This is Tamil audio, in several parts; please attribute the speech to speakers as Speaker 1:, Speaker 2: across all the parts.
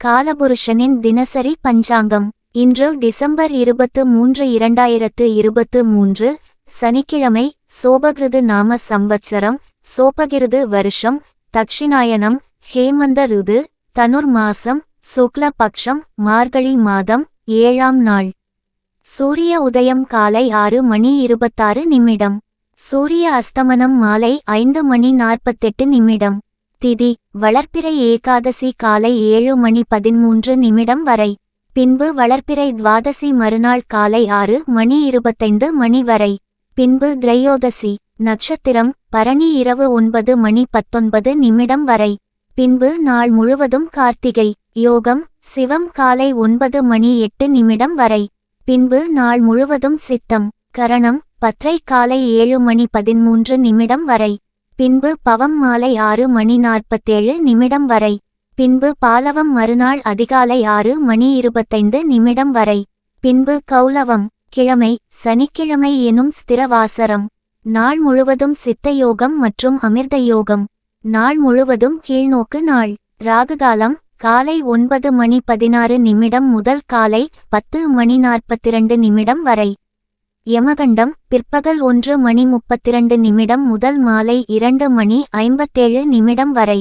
Speaker 1: காலபுருஷனின் தினசரி பஞ்சாங்கம். இன்று டிசம்பர் 23, 2023, சனிக்கிழமை. சோபகிருது நாம சம்வத்சரம், சோபகிருது வருஷம், தக்ஷிணாயனம், ஹேமந்த ருது, தனுர் மாசம், சுக்ல பக்ஷம், மார்கழி மாதம், 7ஆம் நாள். சூரிய உதயம் காலை 6:26. சூரிய அஸ்தமனம் மாலை 5:48. திதி வளர்ப்பிறை ஏகாதசி காலை 7:13 வரை. பின்பு வளர்ப்பிறை துவாதசி மறுநாள் காலை 6:25 வரை. பின்பு திரையோதசி. நட்சத்திரம் பரணி இரவு 9:19 வரை. பின்பு நாள் முழுவதும் கார்த்திகை. யோகம் சிவம் காலை 9:08 வரை. பின்பு நாள் முழுவதும் சித்தம். கரணம் பத்ரை காலை 7:13 வரை. பின்பு பவம் மாலை 6:47 வரை. பின்பு பாலவம் மறுநாள் அதிகாலை 6:25 வரை. பின்பு கௌலவம். கிழமை சனிக்கிழமை எனும் ஸ்திரவாசரம். நாள் முழுவதும் சித்த யோகம் மற்றும் அமிர்த யோகம். நாள் முழுவதும் கீழ்நோக்கு நாள். ராகுகாலம் காலை 9:16 முதல் காலை 10:42 வரை. யமகண்டம் பிற்பகல் 1:32 முதல் மாலை 2:57 வரை.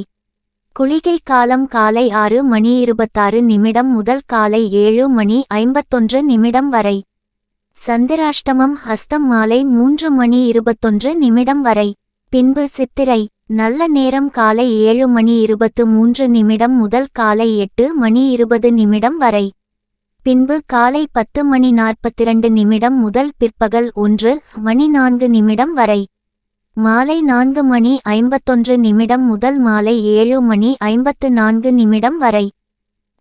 Speaker 1: குளிகை காலம் காலை 6:26 முதல் காலை 7:51 வரை. சந்திராஷ்டமம் ஹஸ்தம் மாலை 3:21 வரை. பின்பு சித்திரை. நல்ல நேரம் காலை 7:23 முதல் காலை 8:20 வரை. பின்பு காலை 10:42 முதல் பிற்பகல் 1:04 வரை. மாலை 4:51 முதல் மாலை 7:54 வரை.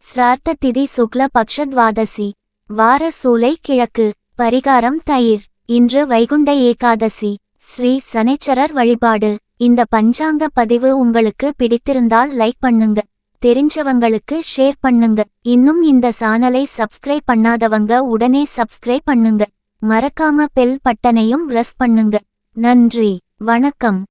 Speaker 1: ஸ்ரார்த்த திதி சுக்ல பக்ஷ துவாதசி. வார சூலை கிழக்கு. பரிகாரம் தயிர். இன்று வைகுண்ட ஏகாதசி. ஸ்ரீ சனீச்சரர் வழிபாடு. இந்த பஞ்சாங்க பதிவு உங்களுக்கு பிடித்திருந்தால் லைக் பண்ணுங்க, தெரிஞ்சவங்களுக்கு ஷேர் பண்ணுங்க. இன்னும் இந்த சேனலை சப்ஸ்கிரைப் பண்ணாதவங்க உடனே சப்ஸ்கிரைப் பண்ணுங்க. மறக்காம பெல் பட்டனையும் பிரஸ் பண்ணுங்க. நன்றி, வணக்கம்.